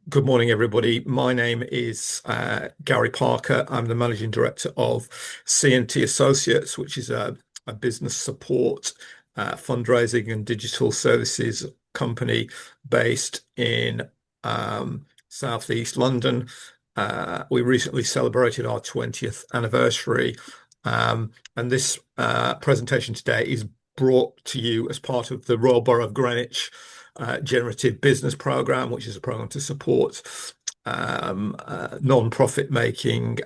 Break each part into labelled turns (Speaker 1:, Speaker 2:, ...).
Speaker 1: Good morning, everybody. My name is Gary Parker. I'm the Managing Director of C&T Associates, which is a business support, fundraising and digital services company based in Southeast London. We recently celebrated our 20th anniversary, and this presentation today is brought to you as part of the Royal Borough of Greenwich Generative Business Program, which is a program to support non-profit making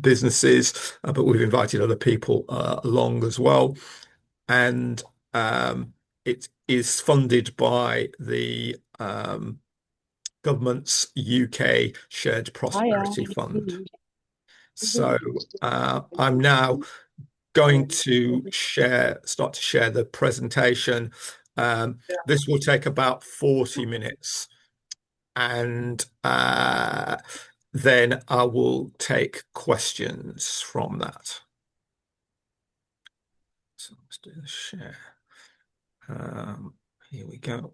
Speaker 1: businesses, but we've invited other people along as well. And it is funded by the government's UK Shared Prosperity Fund. So I'm now going to start to share the presentation. This will take about 40 minutes, and then I will take questions from that. So let's do the share. Here we go.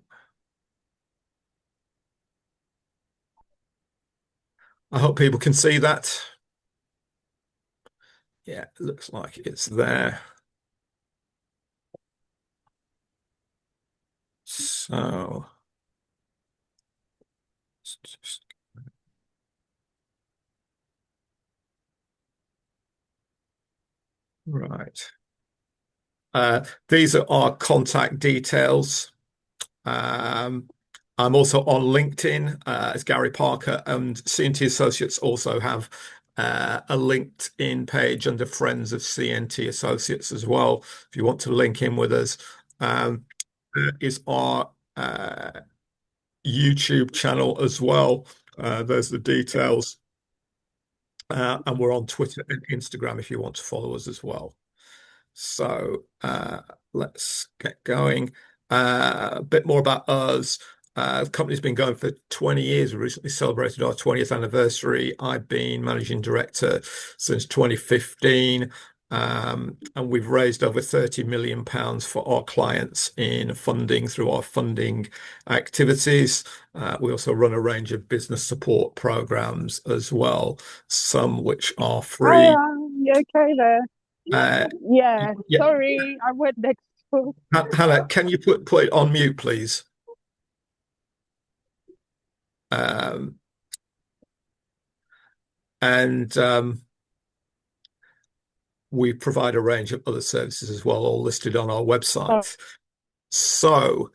Speaker 1: I hope people can see that. Yeah, it looks like it's there. So right. These are our contact details. I'm also on LinkedIn as Gary Parker, and C&T Associates also have a LinkedIn page under Friends of C&T Associates as well. If you want to link in with us, there is our YouTube channel as well. There's the details, and we're on Twitter and Instagram if you want to follow us as well. So let's get going. A bit more about us. The company's been going for 20 years. We recently celebrated our 20th anniversary. I've been managing director since 2015, and we've raised over £30 million for our clients in funding through our funding activities. We also run a range of business support programs as well, some which are free.
Speaker 2: Hi, you okay there?
Speaker 1: Uh,
Speaker 2: Yeah,
Speaker 1: yeah,
Speaker 2: sorry, I went next door.
Speaker 1: Hannah, can you put it on mute, please? Um, and we provide a range of other services as well, all listed on our
Speaker 2: Oh,
Speaker 1: website. So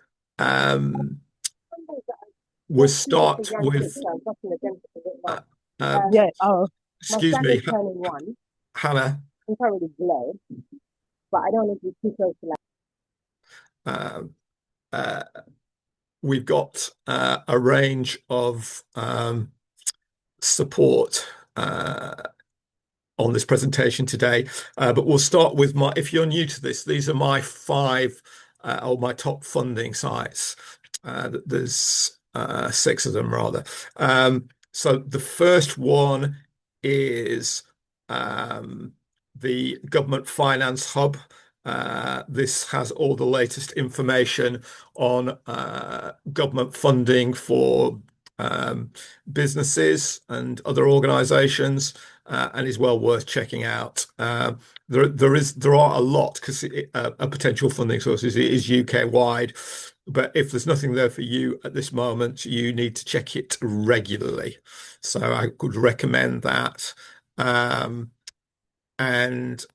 Speaker 1: we'll start with, uh, um,
Speaker 2: yeah, oh, my
Speaker 1: excuse
Speaker 2: son is
Speaker 1: me,
Speaker 2: turning one.
Speaker 1: Hannah.
Speaker 2: It's already below, but I don't want to be too close to
Speaker 1: Um, uh, we've got a range of support on this presentation today, but we'll start with if you're new to this, these are my five or my top funding sites. There's six of them rather. So the first one is the Government Finance Hub. This has all the latest information on government funding for businesses and other organizations, and is well worth checking out. There are a lot because a potential funding sources is UK wide, but if there's nothing there for you at this moment, you need to check it regularly. So I could recommend that. And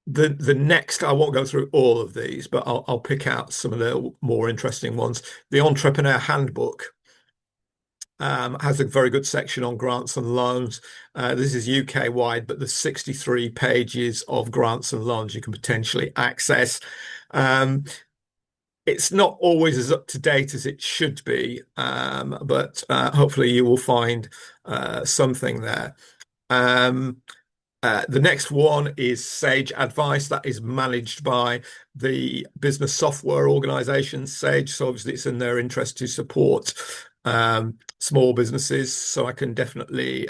Speaker 1: the next, I won't go through all of these, but I'll pick out some of the more interesting ones. The Entrepreneur Handbook has a very good section on grants and loans. This is UK wide, but there's 63 pages of grants and loans you can potentially access. It's not always as up to date as it should be, but hopefully you will find something there. The next one is Sage Advice. That is managed by the business software organization Sage. So obviously it's in their interest to support small businesses. So I can definitely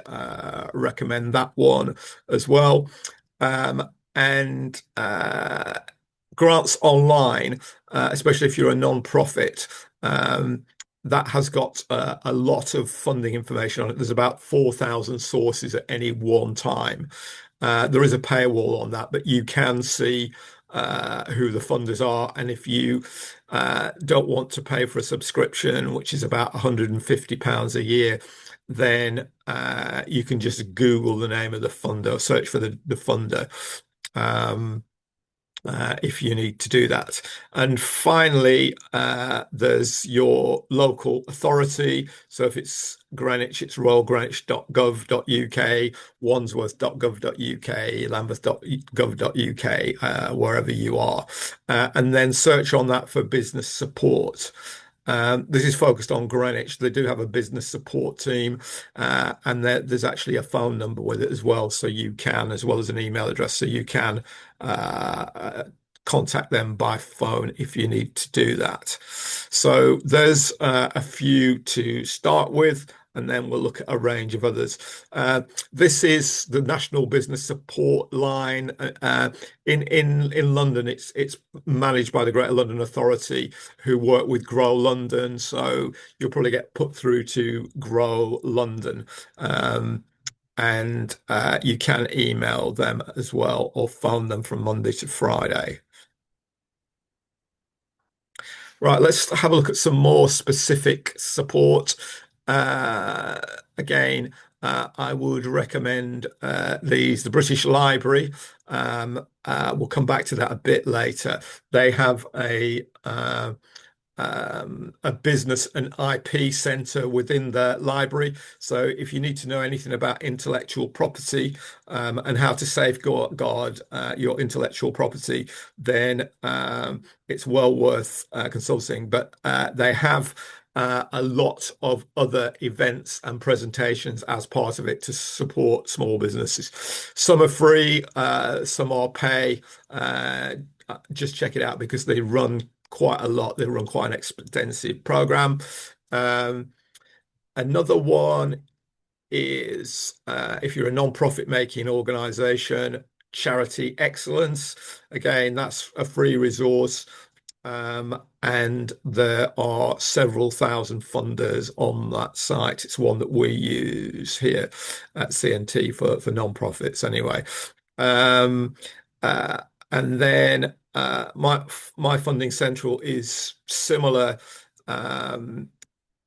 Speaker 1: recommend that one as well. And grants online, especially if you're a non-profit. that has got a lot of funding information on it. There's about 4,000 sources at any one time. There is a paywall on that, but you can see who the funders are. And if you don't want to pay for a subscription, which is about £150 a year, then you can just Google the name of the funder, search for the funder. Um, if you need to do that. And finally, there's your local authority. So if it's Greenwich, it's royalgreenwich.gov.uk, wandsworth.gov.uk, lambeth.gov.uk, wherever you are. And then search on that for business support. This is focused on Greenwich. They do have a business support team, and there's actually a phone number with it as well. So you can, as well as an email address, so you can uh, contact them by phone if you need to do that. So there's a few to start with, and then we'll look at a range of others. This is the National Business Support Line. In London, it's managed by the Greater London Authority, who work with Grow London. So you'll probably get put through to Grow London. And you can email them as well or phone them from Monday to Friday. Right, let's have a look at some more specific support. Uh, Again, I would recommend the British Library. We'll come back to that a bit later. They have a business and IP center within the library. So if you need to know anything about intellectual property and how to safeguard your intellectual property, then it's well worth consulting. But they have a lot of other events and presentations as part of it to support small businesses. Some are free, some are pay. Just check it out because they run quite a lot. They run quite an extensive program. Um, Another one is if you're a non-profit making organization, Charity Excellence. Again, that's a free resource. And there are several thousand funders on that site. It's one that we use here at CNT for non-profits anyway. Um, uh, and then my funding central is similar um,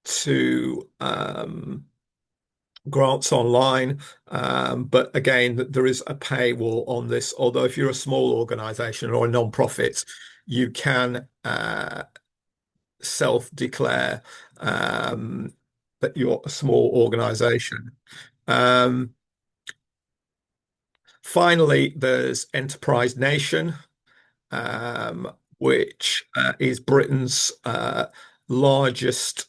Speaker 1: to grants online, but again, there is a paywall on this. Although if you're a small organisation or a non-profit, you can self-declare that you're a small organisation. Um, Finally, there's Enterprise Nation, which is Britain's largest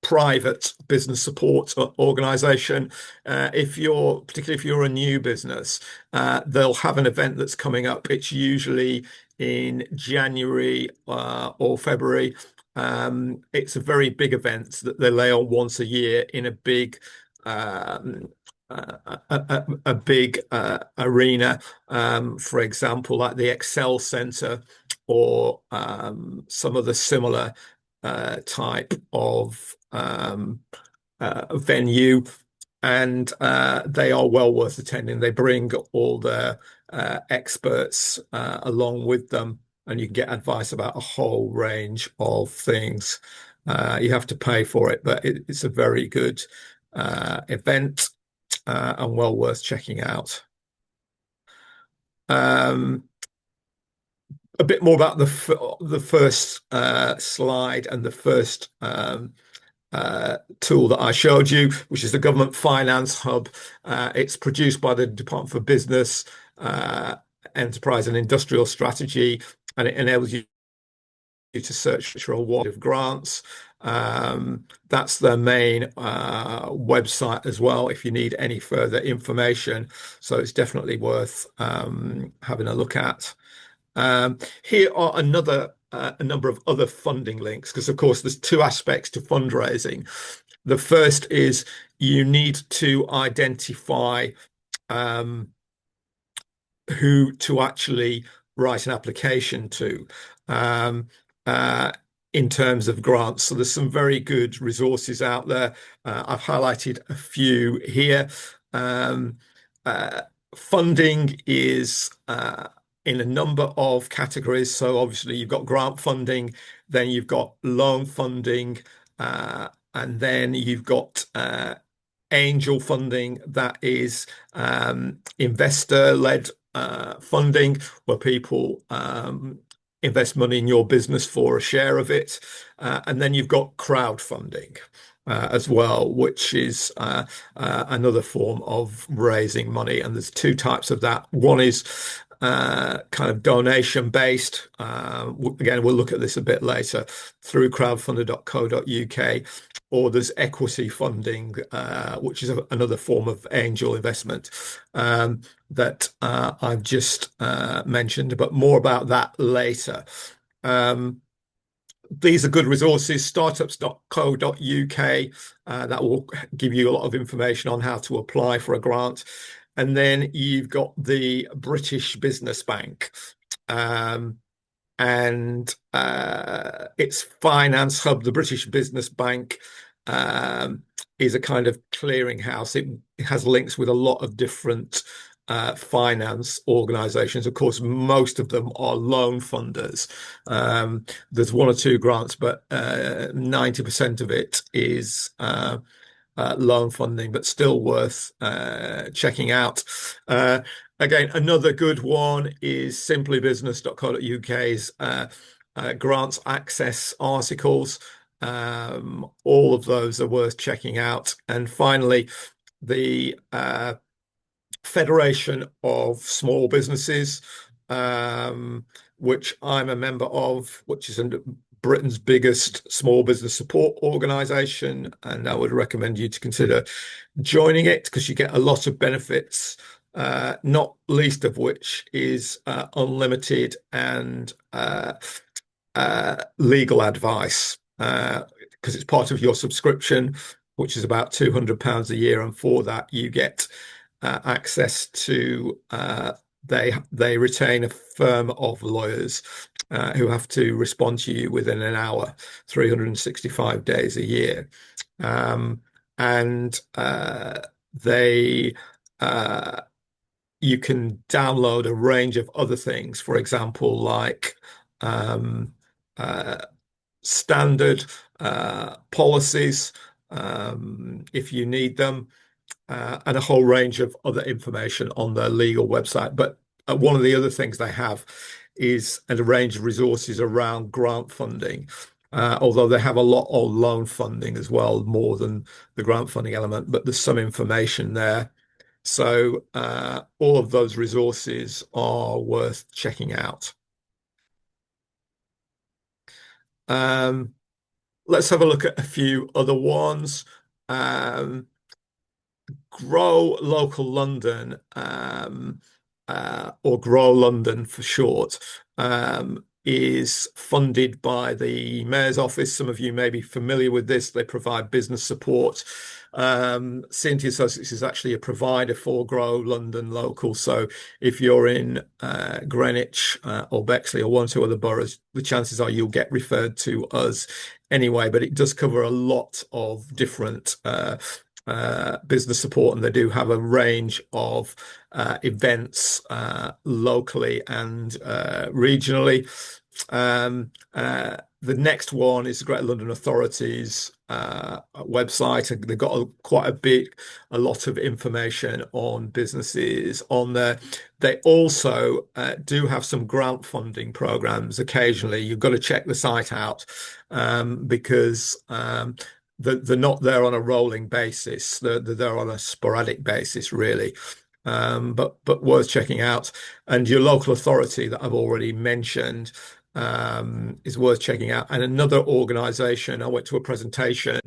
Speaker 1: private business support organization. Particularly if you're a new business, they'll have an event that's coming up. It's usually in January or February. It's a very big event that they lay on once a year in a big um, a big arena, for example, like the Excel Center or some of the similar type of venue. And they are well worth attending. They bring all their experts along with them, and you can get advice about a whole range of things. You have to pay for it, but it's a very good event and well worth checking out. Um, a bit more about the first slide and the first tool that I showed you, which is the Government Finance Hub. It's produced by the Department for Business, Enterprise and Industrial Strategy, and it enables you to search for a wide of grants. That's their main website as well if you need any further information. So it's definitely worth having a look at. Here are a number of other funding links, because of course there's two aspects to fundraising. The first is you need to identify um, who to actually write an application to. Um, uh, in terms of grants. So there's some very good resources out there. I've highlighted a few here. Um, uh, Funding is in a number of categories. So obviously you've got grant funding, then you've got loan funding, and then you've got angel funding that is investor-led funding, where people invest money in your business for a share of it. And then you've got crowdfunding as well, which is another form of raising money. And there's two types of that. One is kind of donation based. Again, we'll look at this a bit later through crowdfunder.co.uk, or there's equity funding, which is another form of angel investment that I've just mentioned, but more about that later. Um, these are good resources, startups.co.uk, that will give you a lot of information on how to apply for a grant. And then you've got the British Business Bank. And its finance hub, the British Business Bank, um, is a kind of clearinghouse. It has links with a lot of different finance organizations. Of course, most of them are loan funders. There's one or two grants, but 90% of it is loan funding, but still worth checking out. Uh, Again, another good one is simplybusiness.co.uk's grants access articles. All of those are worth checking out. And finally, the Federation of Small Businesses, um, which I'm a member of, which is Britain's biggest small business support organization. And I would recommend you to consider joining it because you get a lot of benefits, not least of which is unlimited and legal advice, because it's part of your subscription, which is about £200 a year. And for that, you get access to they retain a firm of lawyers who have to respond to you within an hour, 365 days a year. Um, and they you can download a range of other things, for example, like um, uh, standard policies if you need them, and a whole range of other information on their legal website. But one of the other things they have is a range of resources around grant funding. Although they have a lot of loan funding as well, more than the grant funding element, but there's some information there. So all of those resources are worth checking out. Um, let's have a look at a few other ones. Um, Grow Local London, or Grow London for short, is funded by the Mayor's Office. Some of you may be familiar with this. They provide business support. C&T Associates is actually a provider for Grow London Local. So if you're in Greenwich or Bexley or one or two other boroughs, the chances are you'll get referred to us anyway. But it does cover a lot of different business support, and they do have a range of events locally and regionally. The next one is the Greater London Authority's website. They've got quite a lot of information on businesses on there. They also do have some grant funding programs occasionally. You've got to check the site out because they're not there on a rolling basis. They're there on a sporadic basis, really. But worth checking out. And your local authority that I've already mentioned is worth checking out. And another organisation, I went to a presentation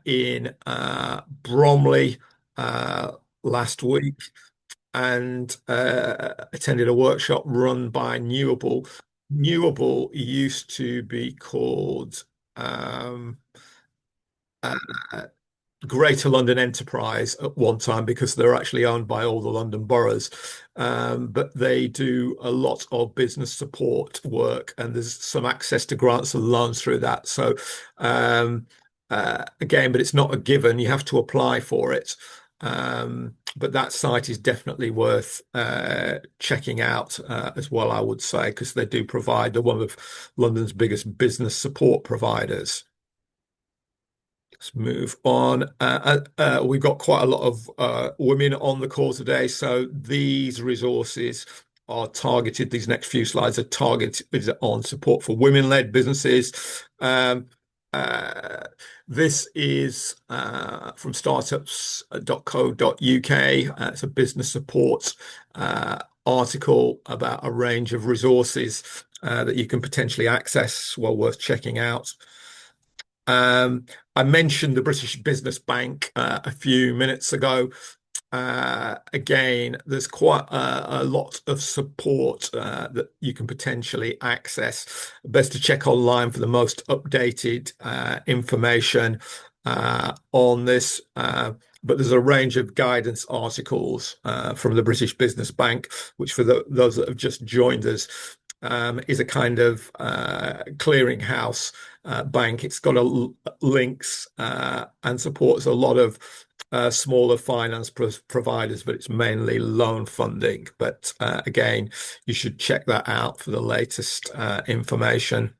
Speaker 1: in Bromley last week and attended a workshop run by Newable. Newable used to be called um, uh, Greater London Enterprise at one time because they're actually owned by all the London boroughs. But they do a lot of business support work, and there's some access to grants and loans through that. So, um, again, but it's not a given. You have to apply for it. But that site is definitely worth checking out as well, I would say, because they do provide, they're one of London's biggest business support providers. Let's move on. We've got quite a lot of women on the call today, so these resources are targeted. These next few slides are targeted on support for women-led businesses. Uh, this is from startups.co.uk. It's a business support article about a range of resources that you can potentially access. Well worth checking out. I mentioned the British Business Bank a few minutes ago. Again, there's quite a lot of support that you can potentially access. Best to check online for the most updated information on this. But there's a range of guidance articles from the British Business Bank, which for those that have just joined us, is a kind of clearinghouse bank. It's got links and supports a lot of smaller finance providers, but it's mainly loan funding. But again, you should check that out for the latest information.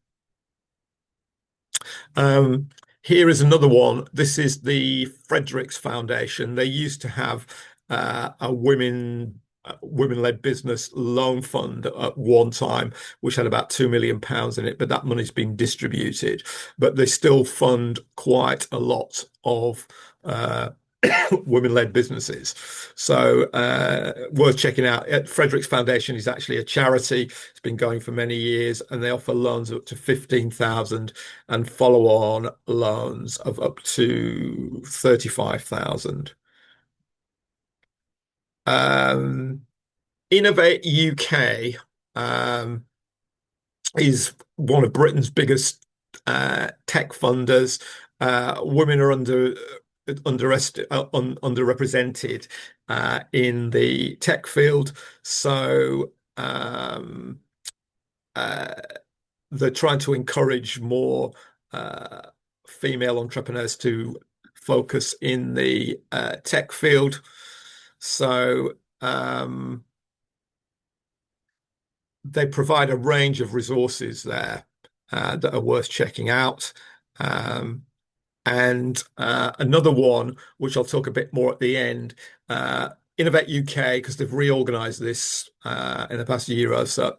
Speaker 1: Um, Here is another one. This is the Fredericks Foundation. They used to have a women-led business loan fund at one time, which had about £2 million in it, but that money's been distributed. But they still fund quite a lot of women-led businesses. So worth checking out. Fredericks Foundation is actually a charity. It's been going for many years, and they offer loans up to 15,000 and follow-on loans of up to 35,000. Um, Innovate UK is one of Britain's biggest tech funders. Women are underrepresented in the tech field, so uh, they're trying to encourage more uh, female entrepreneurs to focus in the tech field. So they provide a range of resources there that are worth checking out. Um, and another one, which I'll talk a bit more at the end, Innovate UK, because they've reorganized this in the past year or so,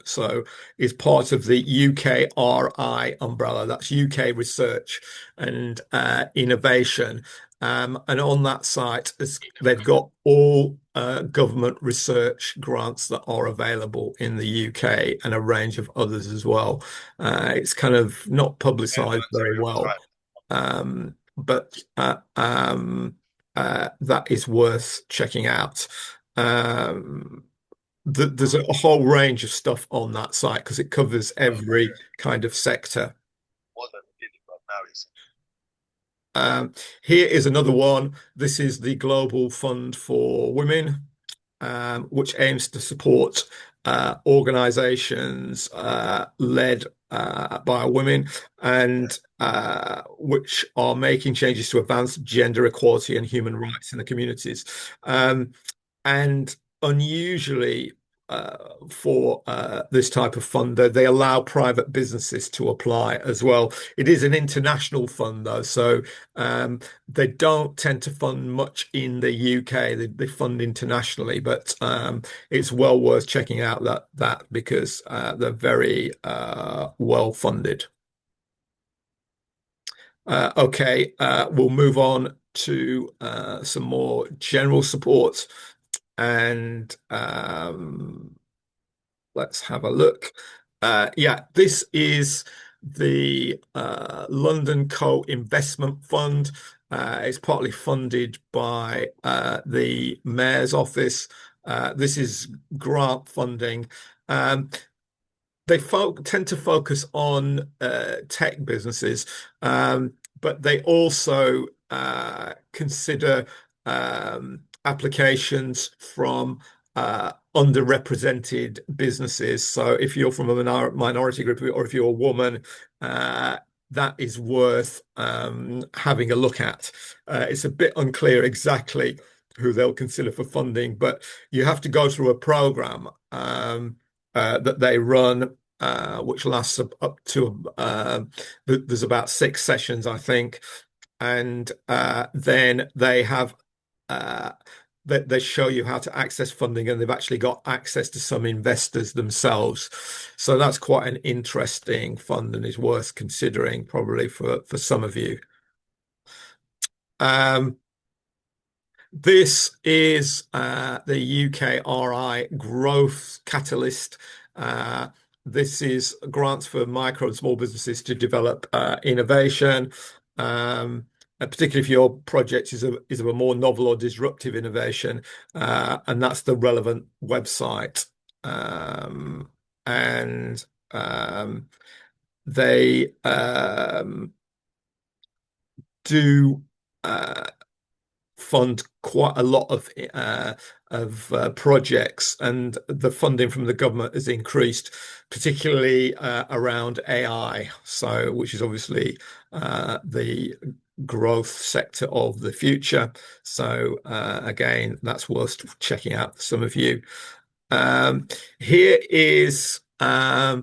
Speaker 1: is part of the UKRI umbrella. That's UK Research and Innovation. And on that site, they've got all government research grants that are available in the UK and a range of others as well. It's kind of not publicized very well. But that is worth checking out. There's a whole range of stuff on that site because it covers every kind of sector. Um, Here is another one. This is the Global Fund for Women, which aims to support organizations led by women and which are making changes to advance gender equality and human rights in the communities. And unusually, for this type of fund, they allow private businesses to apply as well. It is an international fund, though, so they don't tend to fund much in the UK. They fund internationally, but it's well worth checking out that because they're very well funded. Okay, we'll move on to some more general support. And let's have a look. Yeah, this is the London Co-Investment Fund. It's partly funded by the Mayor's Office. This is grant funding. Um, they tend to focus on tech businesses, but they also consider applications from underrepresented businesses. So if you're from a minority group or if you're a woman, uh, that is worth having a look at. It's a bit unclear exactly who they'll consider for funding, but you have to go through a program that they run, which lasts up to there's about 6 sessions, I think, and then they have uh, they show you how to access funding, and they've actually got access to some investors themselves. So that's quite an interesting fund and is worth considering probably for some of you. Um, This is the UKRI Growth Catalyst. Uh, this is grants for micro and small businesses to develop innovation, particularly if your project is of a more novel or disruptive innovation, and that's the relevant website. And um, they do. Uh, Fund quite a lot of projects, and the funding from the government has increased, particularly around AI. So, which is obviously the growth sector of the future. So, again, that's worth checking out for some of you. Here is uh,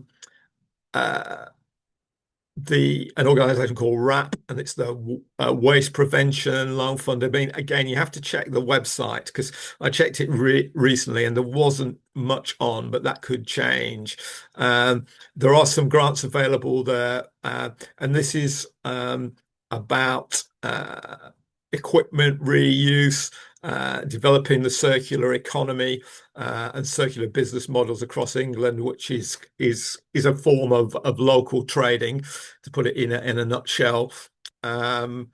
Speaker 1: an organization called WRAP, and it's the Waste Prevention Loan Fund. I mean, again, you have to check the website because I checked it recently and there wasn't much on, but that could change. There are some grants available there, and this is about equipment reuse, developing the circular economy and circular business models across England, which is a form of local trading, to put it in a nutshell. Um,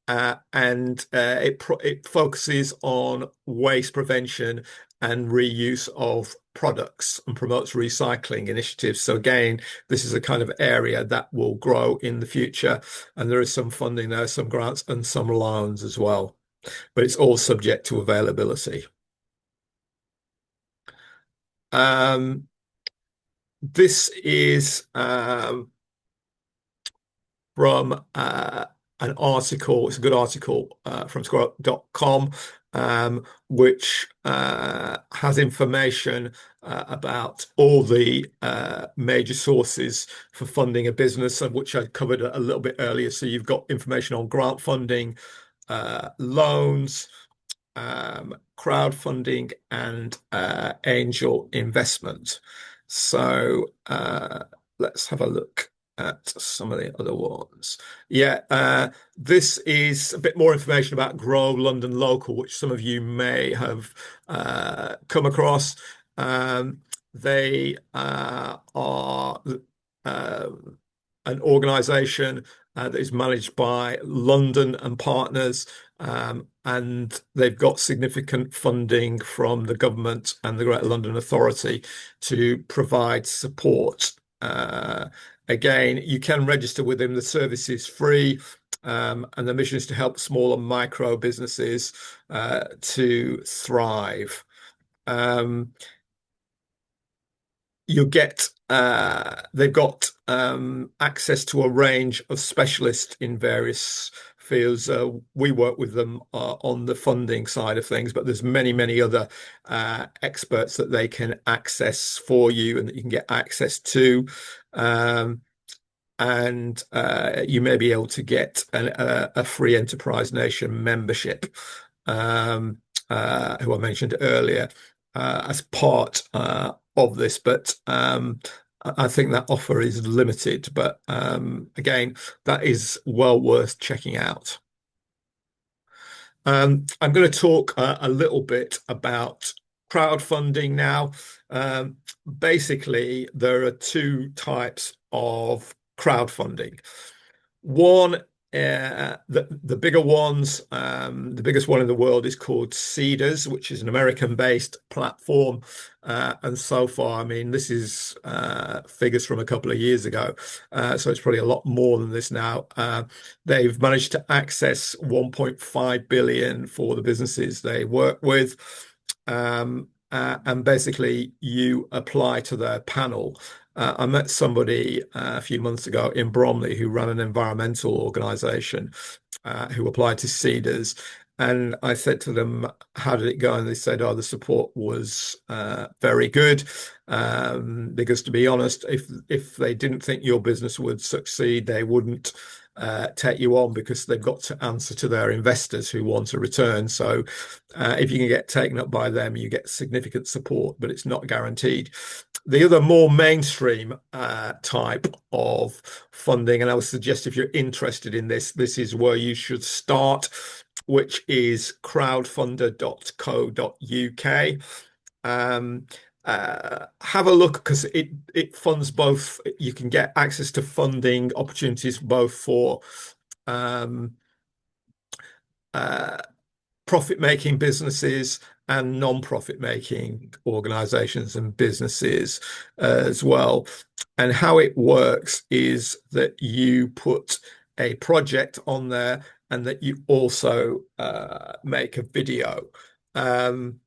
Speaker 1: it focuses on waste prevention and reuse of products and promotes recycling initiatives. So again, this is a kind of area that will grow in the future, and there is some funding there, some grants and some loans as well, but it's all subject to availability. Um, this is from an article. It's a good article from Squawk.com, which has information about all the major sources for funding a business, and which I covered a little bit earlier. So you've got information on grant funding, loans, crowdfunding, and angel investment. So let's have a look at some of the other ones. Yeah, this is a bit more information about Grow London Local, which some of you may have come across. They are uh, an organisation that is managed by London and Partners, and they've got significant funding from the government and the Greater London Authority to provide support. Again, you can register with them. The service is free, and the mission is to help small and micro businesses to thrive. Um, you get they've got access to a range of specialists in various fields. We work with them on the funding side of things, but there's many other experts that they can access for you and that you can get access to. Um, and you may be able to get a free Enterprise Nation membership, um, who I mentioned earlier, as part of this. But I think that offer is limited. But again, that is well worth checking out. I'm going to talk a little bit about crowdfunding now. Um, Basically, there are two types of crowdfunding. One the bigger ones, the biggest one in the world is called Cedars, which is an American-based platform. And so far, I mean, this is figures from a couple of years ago, so it's probably a lot more than this now. They've managed to access 1.5 billion for the businesses they work with. And basically, you apply to their panel. I met somebody a few months ago in Bromley who ran an environmental organization who applied to Cedars. And I said to them, how did it go? And they said, oh, the support was very good. Because to be honest, if they didn't think your business would succeed, they wouldn't take you on because they've got to answer to their investors who want a return. So if you can get taken up by them, you get significant support, but it's not guaranteed. The other more mainstream type of funding, and I would suggest if you're interested in this, this is where you should start, which is crowdfunder.co.uk. Have a look because it funds both. You can get access to funding opportunities both for um, uh, profit-making businesses and non-profit making organizations and businesses as well. And how it works is that you put a project on there and that you also make a video. Um,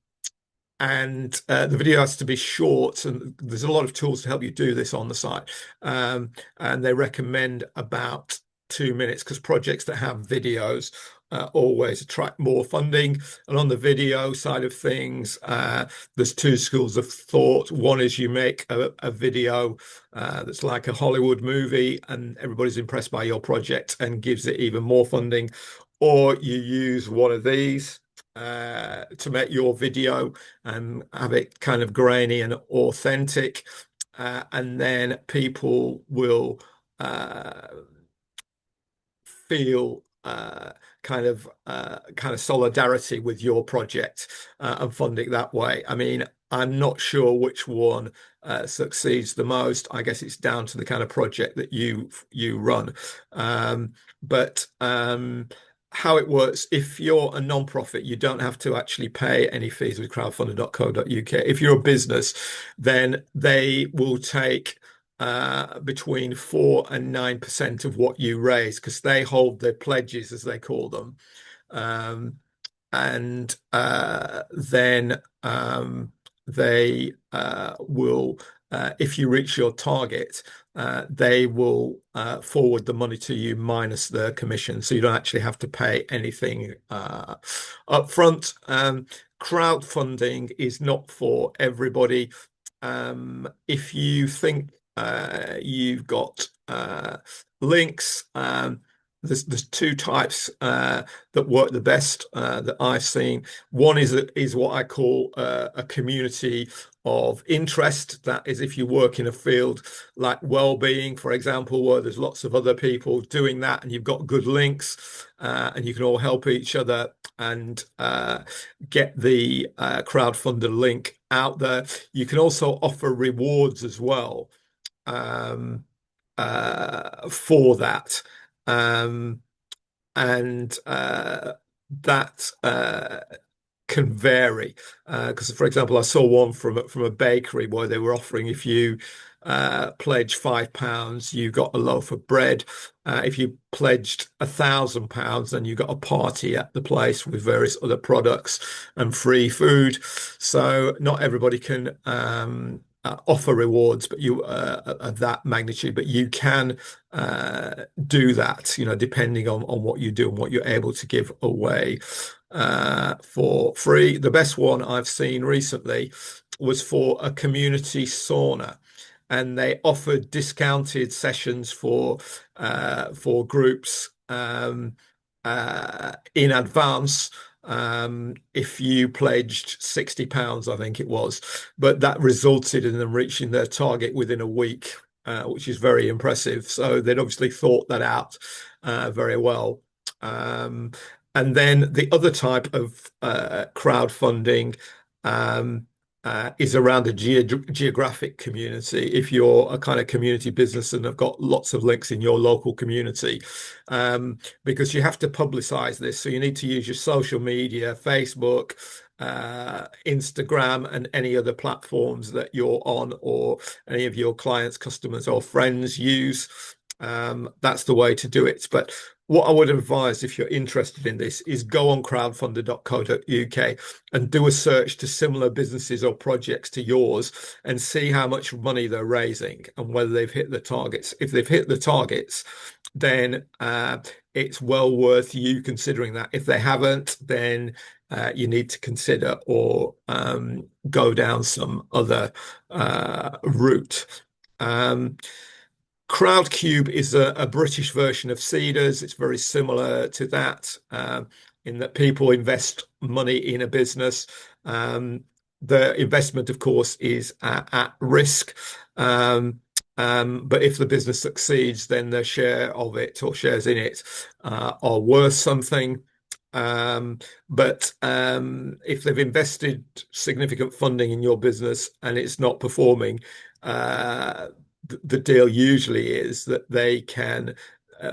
Speaker 1: and the video has to be short, and there's a lot of tools to help you do this on the site. And they recommend about 2 minutes because projects that have videos always attract more funding. And on the video side of things, there's two schools of thought. One is you make a video that's like a Hollywood movie, and everybody's impressed by your project and gives it even more funding, or you use one of these to make your video and have it kind of grainy and authentic. And then people will feel kind of solidarity with your project and fund it that way. I mean, I'm not sure which one succeeds the most. I guess it's down to the kind of project that you run. But how it works, if you're a non-profit, you don't have to actually pay any fees with crowdfunder.co.uk. If you're a business, then they will take between 4 and 9% of what you raise because they hold their pledges, as they call them. Um, and then they will, if you reach your target, they will forward the money to you minus the commission. So you don't actually have to pay anything up front. Crowdfunding is not for everybody. If you think you've got links, there's two types that work the best that I've seen. One is what I call a community of interest. That is, if you work in a field like well-being, for example, where there's lots of other people doing that, and you've got good links, and you can all help each other and get the crowdfunder link out there. You can also offer rewards as well for that. Um, and that can vary because, for example, I saw one from a bakery where they were offering if you pledge £5, you got a loaf of bread. If you pledged £1,000, then you got a party at the place with various other products and free food. So not everybody can offer rewards, but you of that magnitude, but you can do that, depending on what you do and what you're able to give away for free. The best one I've seen recently was for a community sauna, and they offered discounted sessions for groups in advance. If you pledged £60, I think it was, but that resulted in them reaching their target within a week, which is very impressive. So they'd obviously thought that out very well. And then the other type of crowdfunding is around a geographic community. If you're a kind of community business and have got lots of links in your local community, because you have to publicize this. So you need to use your social media, Facebook, Instagram, and any other platforms that you're on or any of your clients, customers, or friends use. That's the way to do it. But what I would advise if you're interested in this is go on crowdfunder.co.uk and do a search to similar businesses or projects to yours and see how much money they're raising and whether they've hit the targets. If they've hit the targets, then it's well worth you considering that. If they haven't, then you need to consider or go down some other route. Um, Crowdcube is a British version of Seedrs. It's very similar to that in that people invest money in a business. The investment, of course, is at risk. But if the business succeeds, then their share of it or shares in it are worth something. But if they've invested significant funding in your business and it's not performing, uh, the deal usually is that they can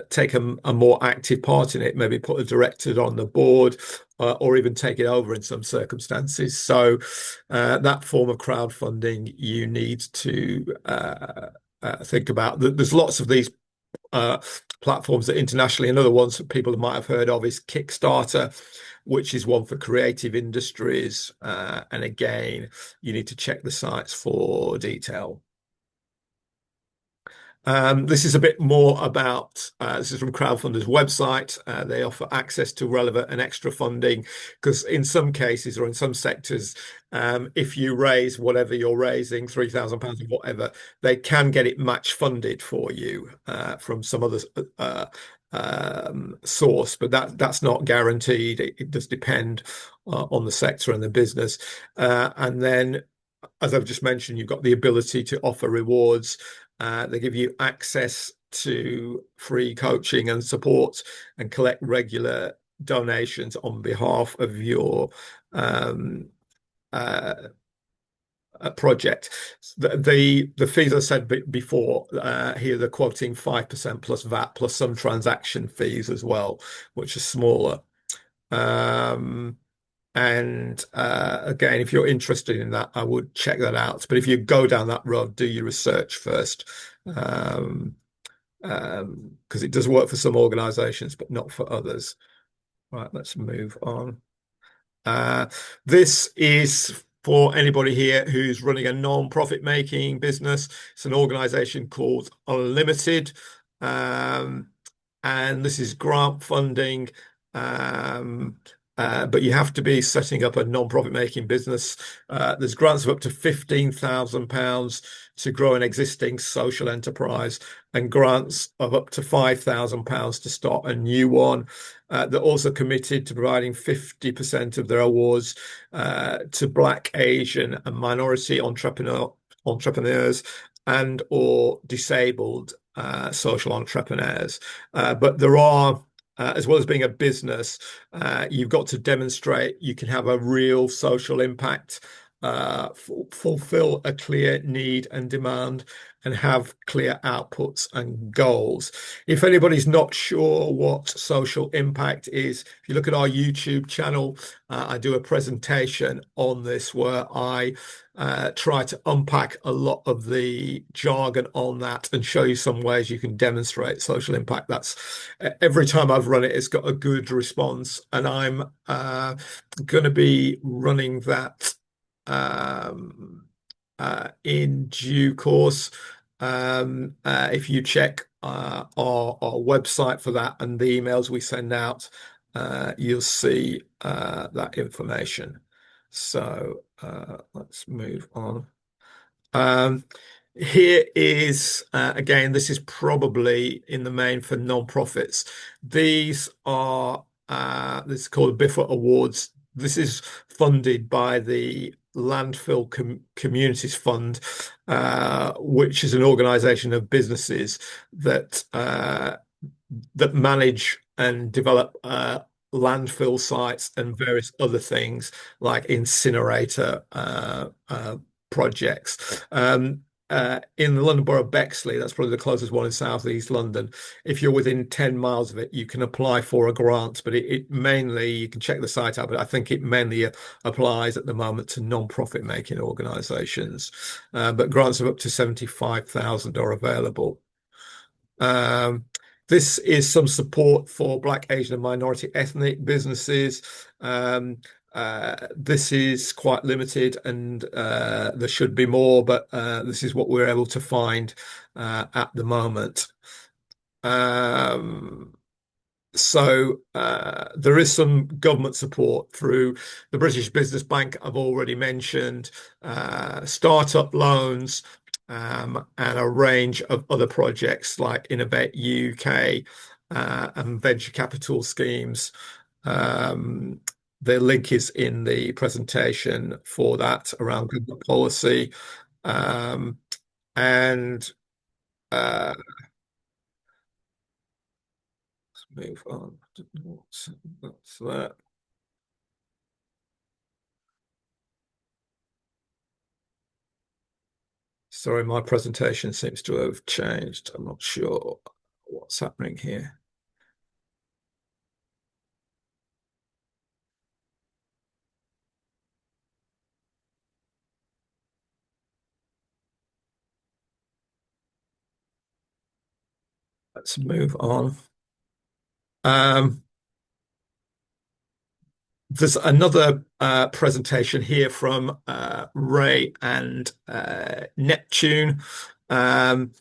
Speaker 1: take a more active part in it, maybe put a director on the board, or even take it over in some circumstances. So that form of crowdfunding you need to think about. There's lots of these uh, platforms that internationally, another ones that people might have heard of is Kickstarter, which is one for creative industries. And again, you need to check the sites for detail. This is a bit more about, this is from Crowdfunder's website. They offer access to relevant and extra funding because in some cases or in some sectors, if you raise whatever you're raising, £3,000 or whatever, they can get it match funded for you from some other source, but that's not guaranteed. It does depend on the sector and the business. And then as I've just mentioned, you've got the ability to offer rewards. They give you access to free coaching and support and collect regular donations on behalf of your um, uh, project. The fees I said before, here they're quoting 5% plus VAT plus some transaction fees as well, which are smaller. Um, and again, if you're interested in that, I would check that out. But if you go down that road, do your research first. Um, because it does work for some organizations, but not for others. Right, let's move on. Uh, this is for anybody here who's running a non-profit making business. It's an organization called Unlimited. Um, and this is grant funding. Um, but you have to be setting up a non-profit making business. There's grants of up to £15,000 to grow an existing social enterprise and grants of up to £5,000 to start a new one. They're also committed to providing 50% of their awards to Black, Asian, and minority entrepreneurs and or disabled social entrepreneurs. But there are, as well as being a business, you've got to demonstrate you can have a real social impact, fulfill a clear need and demand, and have clear outputs and goals. If anybody's not sure what social impact is, if you look at our YouTube channel, I do a presentation on this where I try to unpack a lot of the jargon on that and show you some ways you can demonstrate social impact. That's every time I've run it, it's got a good response, and I'm going to be running that in due course. If you check our website for that and the emails we send out, you'll see that information. So let's move on. Here is, again, this is probably in the main for non-profits. These are, this is called BIFA Awards. This is funded by the Landfill Communities Fund, which is an organization of businesses that that manage and develop landfill sites and various other things like incinerator projects. In the London Borough of Bexley, that's probably the closest one in South East London. If you're within 10 miles of it, you can apply for a grant, but it mainly, you can check the site out, but I think it mainly applies at the moment to non-profit making organisations. But grants of up to 75,000 are available. Um, this is some support for Black, Asian, and minority ethnic businesses. Um, this is quite limited, and there should be more, but this is what we're able to find at the moment. Um, there is some government support through the British Business Bank I've already mentioned, startup loans, and a range of other projects like Innovate UK and venture capital schemes. Um, the link is in the presentation for that around government policy. Um, and uh, let's move on. That's that. Sorry, my presentation seems to have changed. I'm not sure what's happening here. Let's move on. Um, there's another presentation here from Ray and Neptune. Um,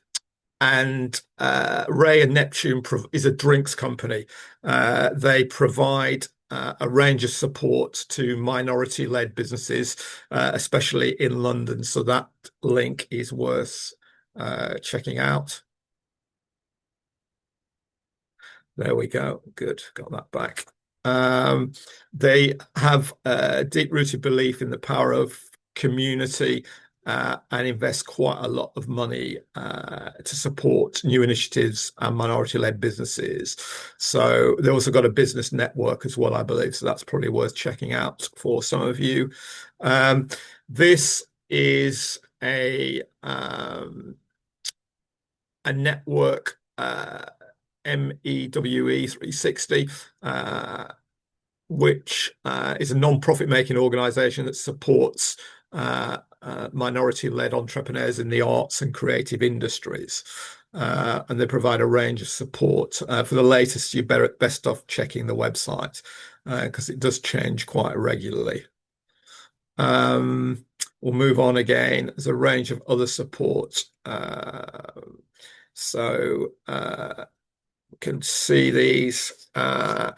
Speaker 1: and Ray and Neptune is a drinks company. They provide a range of support to minority-led businesses, especially in London. So that link is worth checking out. There we go. Good. Got that back. Um, they have a deep-rooted belief in the power of community and invest quite a lot of money to support new initiatives and minority-led businesses. So they also got a business network as well, I believe. So that's probably worth checking out for some of you. Um, this is a network. MEWE 360, which is a non-profit making organization that supports minority-led entrepreneurs in the arts and creative industries. And they provide a range of support. For the latest, you better best off checking the website because it does change quite regularly. Um, we'll move on again. There's a range of other support. So can see these. I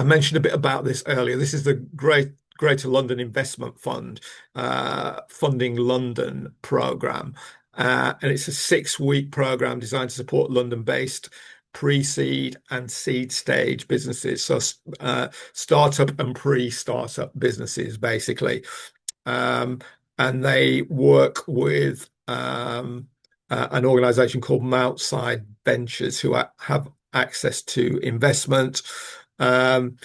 Speaker 1: mentioned a bit about this earlier. This is the Greater London Investment Fund Funding London program, and it's a 6-week program designed to support London-based pre-seed and seed stage businesses, so startup and pre-startup businesses, basically. Um, and they work with an organization called Moutside Ventures who have access to investment. Um,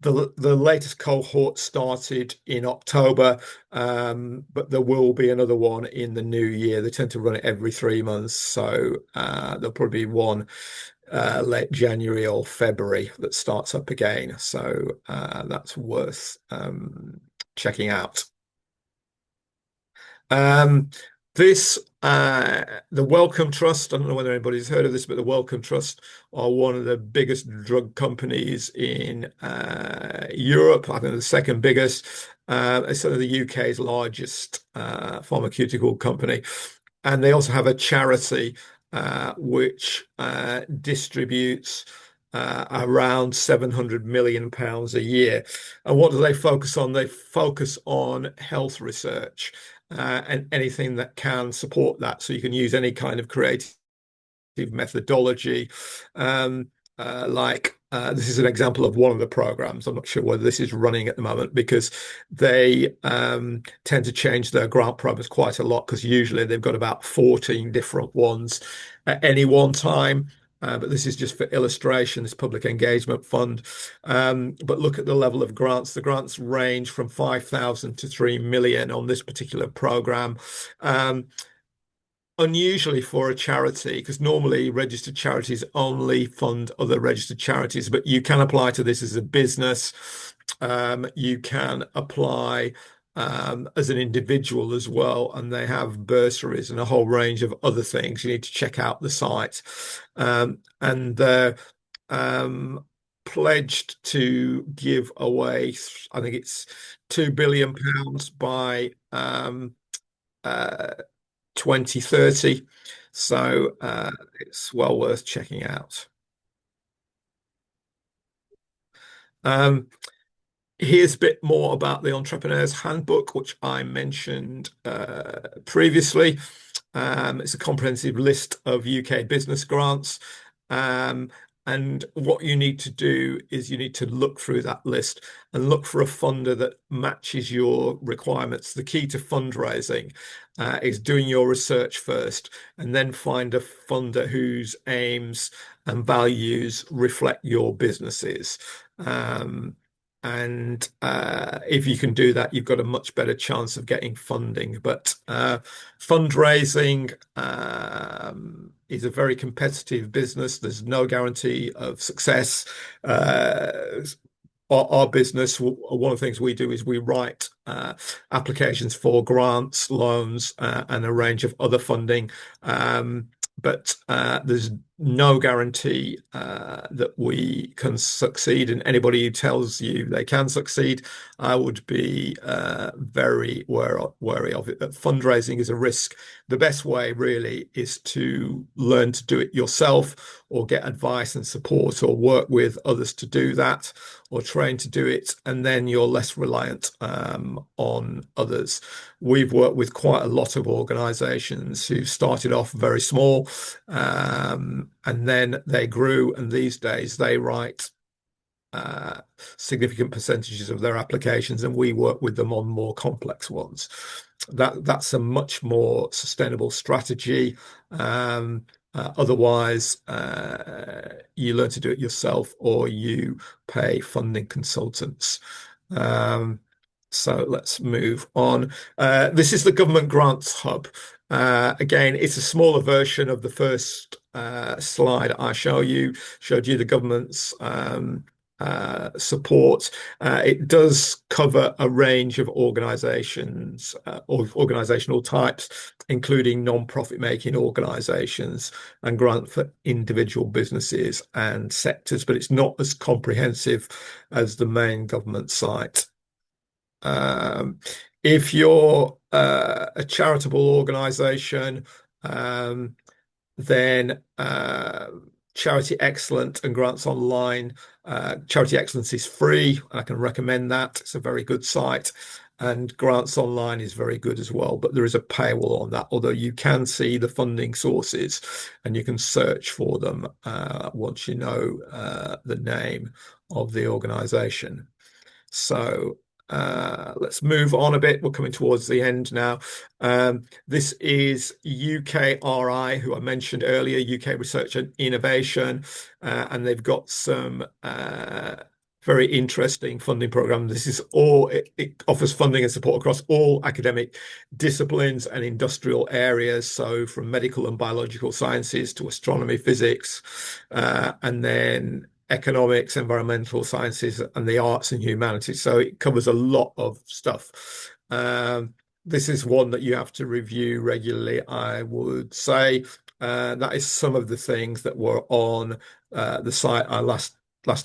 Speaker 1: the latest cohort started in October, but there will be another one in the new year. They tend to run it every 3 months, so there'll probably be one late January or February that starts up again. So that's worth checking out. Um, the Wellcome Trust, I don't know whether anybody's heard of this, but the Wellcome Trust are one of the biggest drug companies in Europe. I think the second biggest. It's sort of the UK's largest pharmaceutical company. And they also have a charity which distributes around £700 million a year. And what do they focus on? They focus on health research and anything that can support that. So you can use any kind of creative methodology. This is an example of one of the programs. I'm not sure whether this is running at the moment because they tend to change their grant programs quite a lot because usually they've got about 14 different ones at any one time. but this is just for illustration, this public engagement fund. But look at the level of grants. The grants range from 5,000 to 3 million on this particular program. Um, Unusually for a charity, because normally registered charities only fund other registered charities, but you can apply to this as a business. You can apply as an individual as well, and they have bursaries and a whole range of other things. You need to check out the site. And they're pledged to give away, I think it's £2 billion by uh, 2030. So it's well worth checking out. Um, Here's a bit more about the Entrepreneur's Handbook, which I mentioned previously. It's a comprehensive list of UK business grants. Um, and what you need to do is you need to look through that list and look for a funder that matches your requirements. The key to fundraising is doing your research first and then find a funder whose aims and values reflect your businesses. Um, and if you can do that, you've got a much better chance of getting funding. But fundraising is a very competitive business. There's no guarantee of success. Uh, our business, one of the things we do is we write applications for grants, loans, and a range of other funding. But there's no guarantee that we can succeed. And anybody who tells you they can succeed, I would be very wary of it. That fundraising is a risk. The best way really is to learn to do it yourself or get advice and support or work with others to do that or train to do it, and then you're less reliant on others. We've worked with quite a lot of organizations who started off very small and then they grew, and these days they write uh, significant percentages of their applications, and we work with them on more complex ones. That's a much more sustainable strategy. Otherwise, you learn to do it yourself or you pay funding consultants. Um, so let's move on. This is the Government Grants Hub. Again, it's a smaller version of the first slide I showed you the government's support. It does cover a range of organisations or organisational types, including non-profit making organisations and grant for individual businesses and sectors, but it's not as comprehensive as the main government site. Um, if you're a charitable organisation, um, then Charity Excellent and Grants Online. Charity Excellence is free. I can recommend that. It's a very good site. And Grants Online is very good as well, but there is a paywall on that, although you can see the funding sources and you can search for them once you know the name of the organization. So let's move on a bit. We're coming towards the end now. This is UKRI, who I mentioned earlier, UK Research and Innovation, and they've got some very interesting funding programs. This is all, it offers funding and support across all academic disciplines and industrial areas. So from medical and biological sciences to astronomy, physics, and then economics, environmental sciences, and the arts and humanities. So it covers a lot of stuff. This is one that you have to review regularly, I would say. That is some of the things that were on the site I last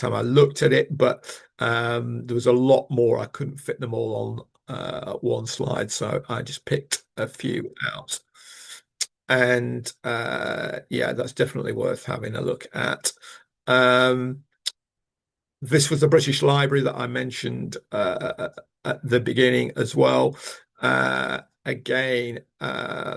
Speaker 1: time I looked at it, but there was a lot more. I couldn't fit them all on one slide, so I just picked a few out. And yeah, that's definitely worth having a look at. Um, this was the British Library that I mentioned at the beginning as well. Again,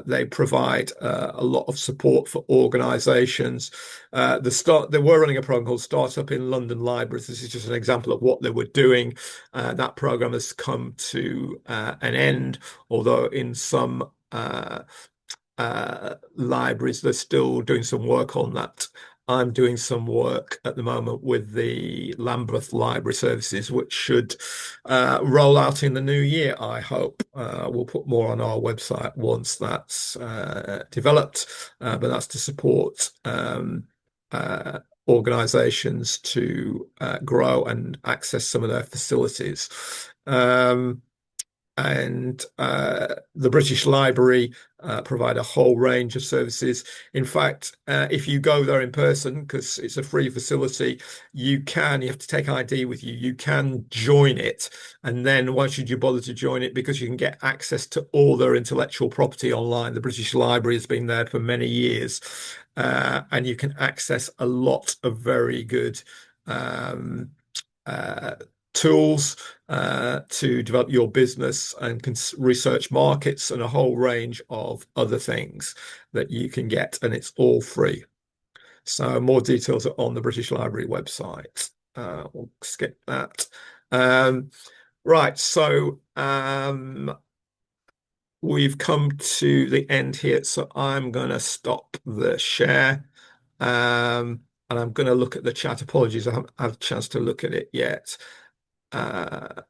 Speaker 1: they provide a lot of support for organisations. They were running a program called Startup in London Libraries. This is just an example of what they were doing. That program has come to an end, although in some libraries they're still doing some work on that. I'm doing some work at the moment with the Lambeth Library Services, which should roll out in the new year, I hope. We'll put more on our website once that's developed, but that's to support uh, organizations to grow and access some of their facilities. Um, and the British Library provide a whole range of services. In fact, if you go there in person, because it's a free facility, you have to take ID with you. You can join it. And then why should you bother to join it? Because you can get access to all their intellectual property online. The British Library has been there for many years, and you can access a lot of very good um, uh, tools to develop your business and research markets and a whole range of other things that you can get, and it's all free. So more details are on the British Library website. We'll skip that. Um, right, so we've come to the end here, so I'm going to stop the share. And I'm going to look at the chat. Apologies, I haven't had a chance to look at it yet. Uh,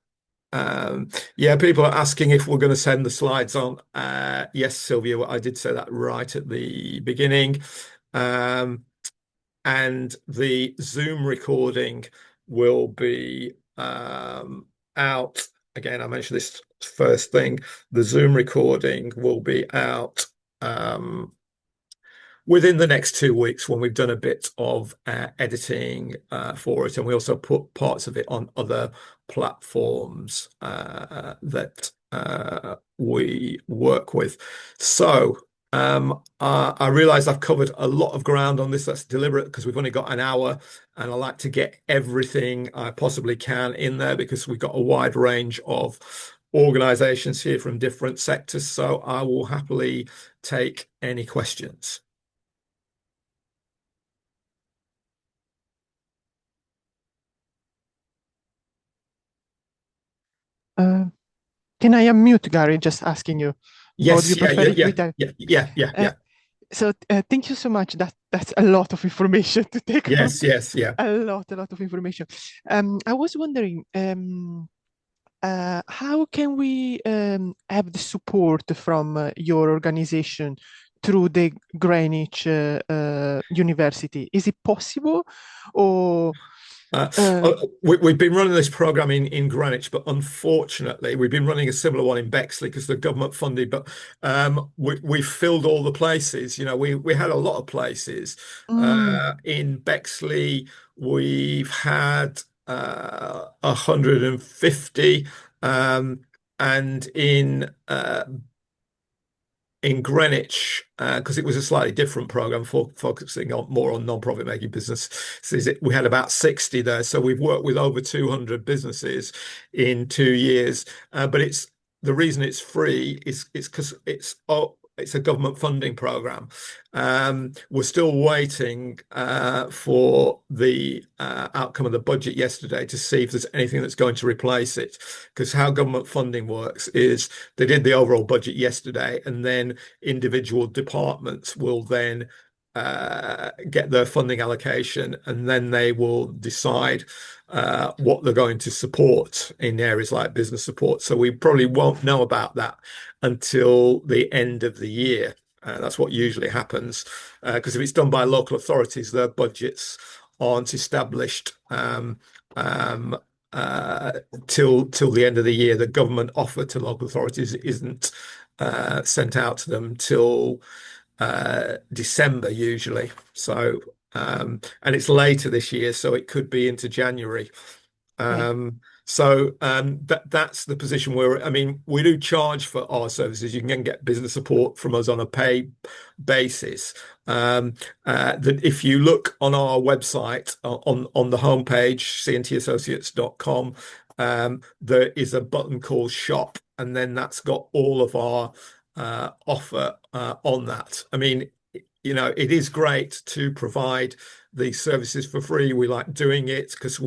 Speaker 1: yeah, people are asking if we're going to send the slides on. Yes, Sylvia, I did say that right at the beginning. Um, and the Zoom recording will be out. Again, I mentioned this first thing. The Zoom recording will be out um, within the next 2 weeks when we've done a bit of editing for it. And we also put parts of it on other platforms that we work with. So I realize I've covered a lot of ground on this. That's deliberate because we've only got an hour, and I like to get everything I possibly can in there because we've got a wide range of organizations here from different sectors. So I will happily take any questions.
Speaker 3: Uh, can I unmute, Gary? Just asking you, or do you
Speaker 1: Yes, yeah,
Speaker 3: prefer
Speaker 1: yeah,
Speaker 3: it
Speaker 1: yeah,
Speaker 3: without?
Speaker 1: yeah, yeah, yeah,
Speaker 3: Uh,
Speaker 1: yeah.
Speaker 3: thank you so much. That's a lot of information to take on.
Speaker 1: Yes, yes, yeah.
Speaker 3: A lot of information. I was wondering, how can we have the support from your organization through the Greenwich University? Is it possible, or
Speaker 1: Uh,
Speaker 3: uh,
Speaker 1: we've been running this program in Greenwich, but unfortunately, we've been running a similar one in Bexley because the government funded. But we filled all the places. You know, we had a lot of places.
Speaker 3: mm,
Speaker 1: In Bexley, we've had 150, and in Greenwich, because it was a slightly different program for focusing on more on non-profit making business. We had about 60 there. So we've worked with over 200 businesses in 2 years. But it's the reason it's free is it's because it's a government funding program. We're still waiting for the outcome of the budget yesterday to see if there's anything that's going to replace it. Because how government funding works is they did the overall budget yesterday, and then individual departments will then get their funding allocation, and then they will decide what they're going to support in areas like business support. So we probably won't know about that until the end of the year. That's what usually happens because if it's done by local authorities, their budgets aren't established um, uh, till the end of the year. The government offer to local authorities isn't sent out to them till December usually. So and it's later this year, so it could be into January.
Speaker 3: okay,
Speaker 1: That's the position where I mean we do charge for our services. You can get business support from us on a pay basis. That if you look on our website on the homepage, cntassociates.com, there is a button called shop, and then that's got all of our offer on that. I mean, you know, it is great to provide these services for free. We like doing it because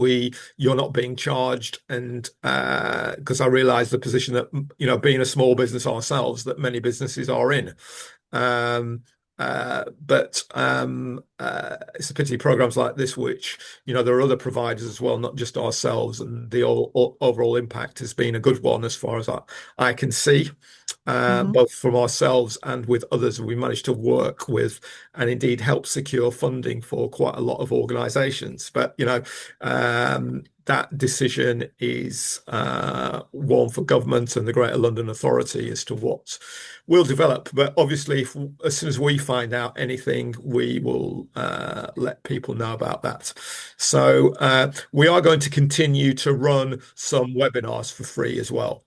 Speaker 1: you're not being charged, and because I realize the position that, you know, being a small business ourselves, that many businesses are in. Um, but it's a pity programs like this, which, there are other providers as well, not just ourselves, and the overall impact has been a good one as far as I can see,
Speaker 3: Mhm.
Speaker 1: both from ourselves and with others. We managed to work with and indeed help secure funding for quite a lot of organizations. But, that decision is one for government and the Greater London Authority as to what will develop. But obviously, as soon as we find out anything, we will let people know about that. So we are going to continue to run some webinars for free as well.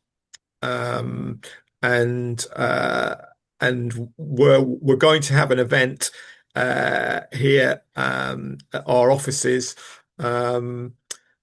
Speaker 1: Um, and uh, and we're going to have an event here at our offices. Um,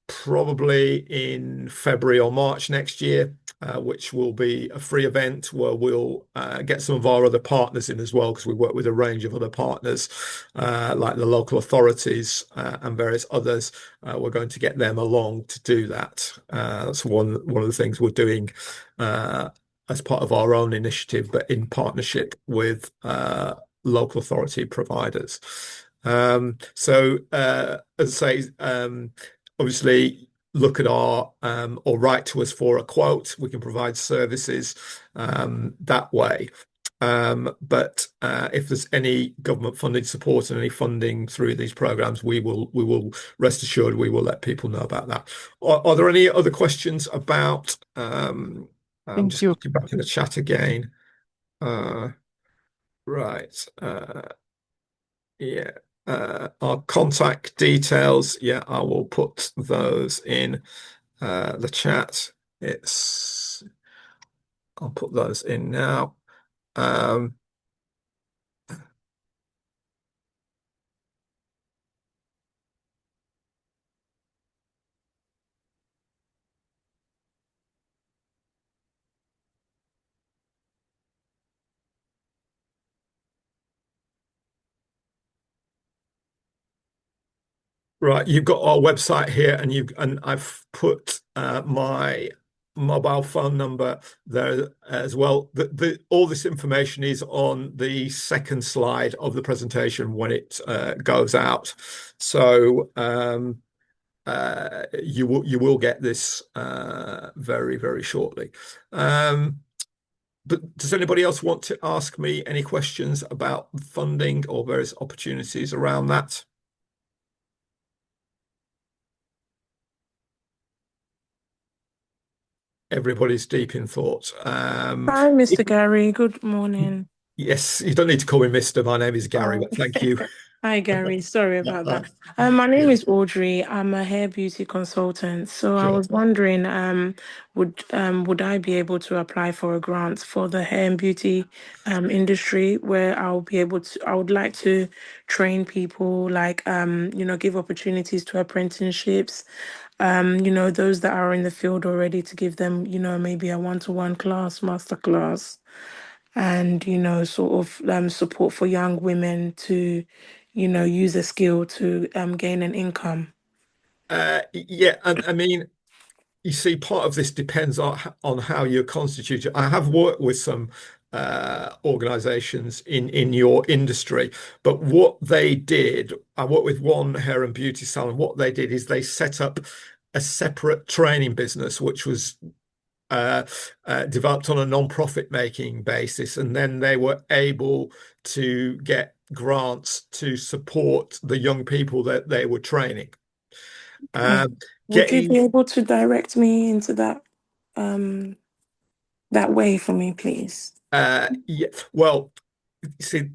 Speaker 1: Probably in February or March next year, which will be a free event where we'll get some of our other partners in as well, because we work with a range of other partners, like the local authorities and various others. We're going to get them along to do that. That's one of the things we're doing as part of our own initiative, but in partnership with local authority providers. As I say, obviously look at our or write to us for a quote. We can provide services that way. But if there's any government funded support and any funding through these programs, we will rest assured we will let people know about that. Are there any other questions about? I'm
Speaker 3: Thank
Speaker 1: just
Speaker 3: you.
Speaker 1: looking back in the chat again. Uh, right. Yeah. Our contact details. Yeah, I will put those in the chat. I'll put those in now. Um, right, you've got our website here, and I've put my mobile phone number there as well. All this information is on the second slide of the presentation when it goes out. So you will get this very, very shortly. But does anybody else want to ask me any questions about funding or various opportunities around that? Everybody's deep in thought.
Speaker 4: Hi, Mr. Gary. Good morning.
Speaker 1: Yes, you don't need to call me Mr. My name is Gary,
Speaker 4: Oh,
Speaker 1: but thank you.
Speaker 4: hi, Gary. Sorry about that. My name
Speaker 1: Yeah.
Speaker 4: is Audrey. I'm a hair beauty consultant. So I
Speaker 1: Sure.
Speaker 4: was wondering, would I be able to apply for a grant for the hair and beauty industry where I would like to train people, like give opportunities to apprenticeships, those that are in the field already to give them, maybe a one-to-one class, master class, and sort of support for young women to use a skill to gain an income.
Speaker 1: Yeah, and I mean, you see, part of this depends on how you're constituted. I have worked with some organizations in your industry, but what they did, I worked with one hair and beauty salon. What they did is they set up a separate training business, which was uh, developed on a non-profit making basis, and then they were able to get grants to support the young people that they were training.
Speaker 4: Mm.
Speaker 1: Um,
Speaker 4: Would you be
Speaker 1: Getting
Speaker 4: able to direct me into um that way for me, please?
Speaker 1: Yeah, well, see,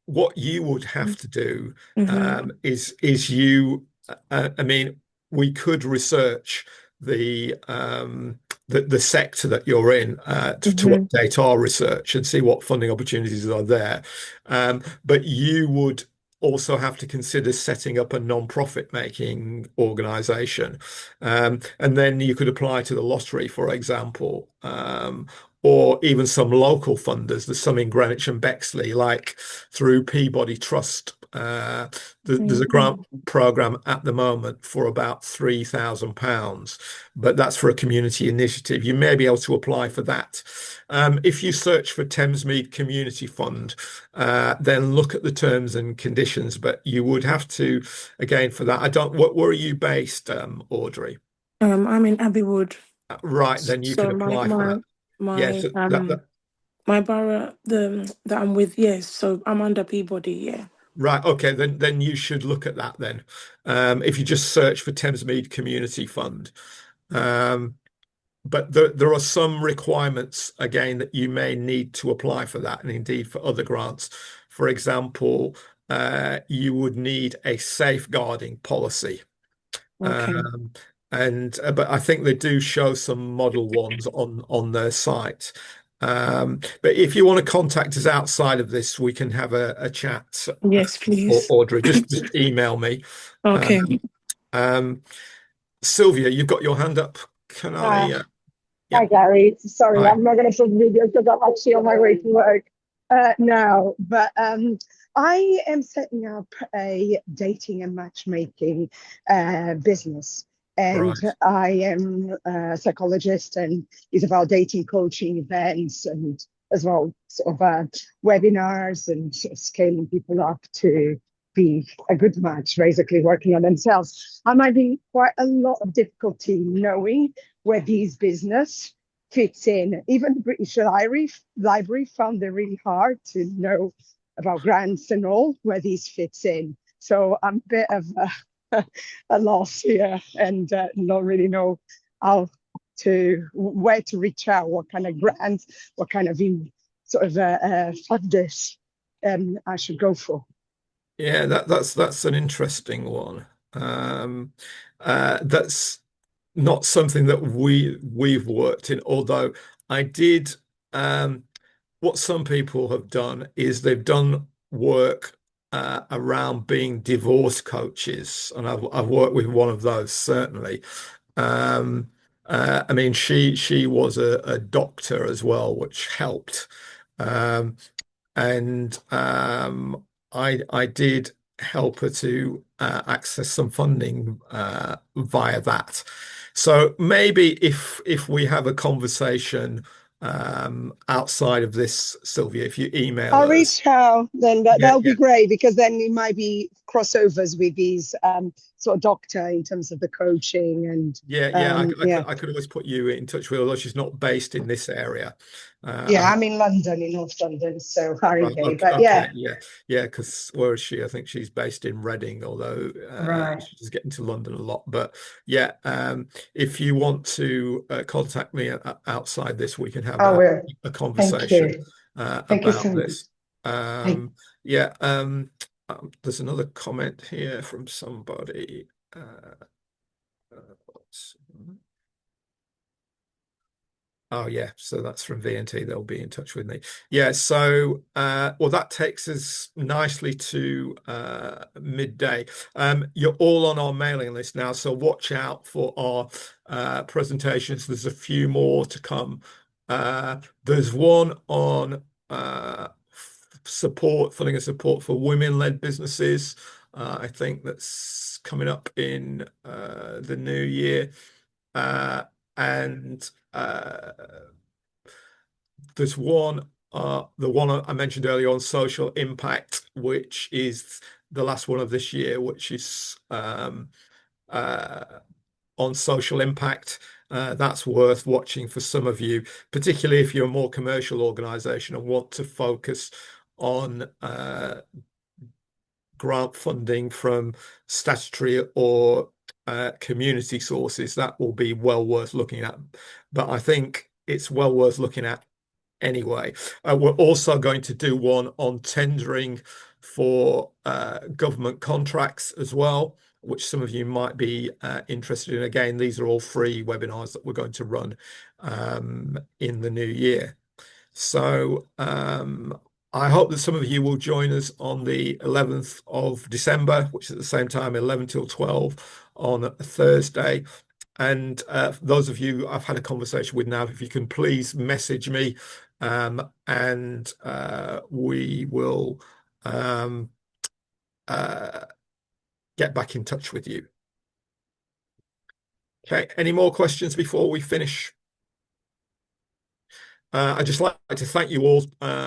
Speaker 1: what you would have to do
Speaker 4: Mm-hmm.
Speaker 1: is I mean, we could research the sector that you're in to
Speaker 4: Mm-hmm.
Speaker 1: update our research and see what funding opportunities are there. But you would also have to consider setting up a non-profit making organization. And then you could apply to the lottery, for example. or even some local funders. There's some in Greenwich and Bexley, like through Peabody Trust. There's a grant program at the moment for about £3,000, but that's for a community initiative. You may be able to apply for that. If you search for Thamesmead Community Fund, then look at the terms and conditions, but you would have to, again, for that. Where are you based, Audrey?
Speaker 4: I'm in Abbeywood.
Speaker 1: Right, then you can
Speaker 4: So
Speaker 1: apply for that. Yes,
Speaker 4: my borough that I'm with, yes. So I'm under Peabody, yeah.
Speaker 1: right. Okay, then you should look at that then. If you just search for Thamesmead Community Fund. But there are some requirements again that you may need to apply for that, and indeed for other grants. For example, you would need a safeguarding policy.
Speaker 4: Okay.
Speaker 1: But I think they do show some model ones on their site. But if you want to contact us outside of this, we can have a chat.
Speaker 4: Yes,
Speaker 1: Or
Speaker 4: please.
Speaker 1: Audrey, just email me.
Speaker 4: Okay.
Speaker 1: Sylvia, you've got your hand up. Can I?
Speaker 2: Hi,
Speaker 1: Yeah.
Speaker 2: Gary. Sorry,
Speaker 1: Hi.
Speaker 2: I'm not going to put video because I'm actually on my way to work now. But I am setting up a dating and matchmaking business. And
Speaker 1: Right.
Speaker 2: I am a psychologist, and it's about dating coaching events and as well sort of webinars and sort of scaling people up to be a good match, basically working on themselves. I'm having quite a lot of difficulty knowing where these business fits in. Even the British Library found it really hard to know about grants and all where these fits in. So I'm a bit of a loss here and not really know how where to reach out, what kind of grants, what kind of funders I should go for.
Speaker 1: Yeah, that's an interesting one. That's not something that we've worked in, although I did what some people have done is they've done work around being divorce coaches, and I've worked with one of those certainly. Um, I mean, she was a doctor as well, which helped. Um, and I did help her to access some funding via that. So maybe if we have a conversation outside of this, Sylvia, if you email
Speaker 2: I'll
Speaker 1: us,
Speaker 2: reach out, then
Speaker 1: yeah,
Speaker 2: that'll
Speaker 1: yeah,
Speaker 2: be great because then it might be crossovers with these sort of doctor in terms of the coaching and
Speaker 1: yeah.
Speaker 2: yeah.
Speaker 1: I could always put you in touch with her, although she's not based in this area.
Speaker 2: Yeah,
Speaker 1: I
Speaker 2: I'm in London, in North London, so
Speaker 1: Right.
Speaker 2: Haringey.
Speaker 1: Okay.
Speaker 2: But
Speaker 1: Okay.
Speaker 2: yeah,
Speaker 1: Yeah. Because where is she? I think she's based in Reading, although
Speaker 2: right.
Speaker 1: she's getting to London a lot. But yeah, if you want to contact me outside this, we can have
Speaker 2: I will.
Speaker 1: a
Speaker 2: Thank
Speaker 1: conversation
Speaker 2: you. Thank you so
Speaker 1: about
Speaker 2: much.
Speaker 1: this.
Speaker 2: Thank
Speaker 1: Yeah. There's another comment here from somebody. Let's- Oh yeah, so that's from VNT. They'll be in touch with me. Yeah, so well, that takes us nicely to midday. You're all on our mailing list now, so watch out for our presentations. There's a few more to come. There's one on funding and support for women-led businesses. I think that's coming up in the new year. And there's one, the one I mentioned earlier on social impact, which is the last one of this year, which is uh, on social impact. That's worth watching for some of you, particularly if you're a more commercial organization and want to focus on grant funding from statutory or community sources. That will be well worth looking at. But I think it's well worth looking at anyway. We're also going to do one on tendering for government contracts as well, which some of you might be interested in. Again, these are all free webinars that we're going to run in the new year. So I hope that some of you will join us on the 11th of December, which is at the same time, 11 till 12 on a Thursday. And for those of you I've had a conversation with now, if you can please message me, and we will get back in touch with you. Okay, any more questions before we finish? I'd just like to thank you all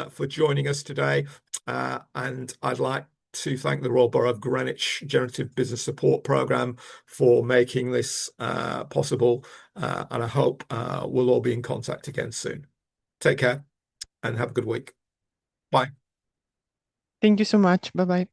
Speaker 1: for joining us today, and I'd like to thank the Royal Borough of Greenwich Generative Business Support Programme for making this possible, and I hope we'll all be in contact again soon. Take care and have a good week. Bye.
Speaker 3: Thank you so much. Bye bye.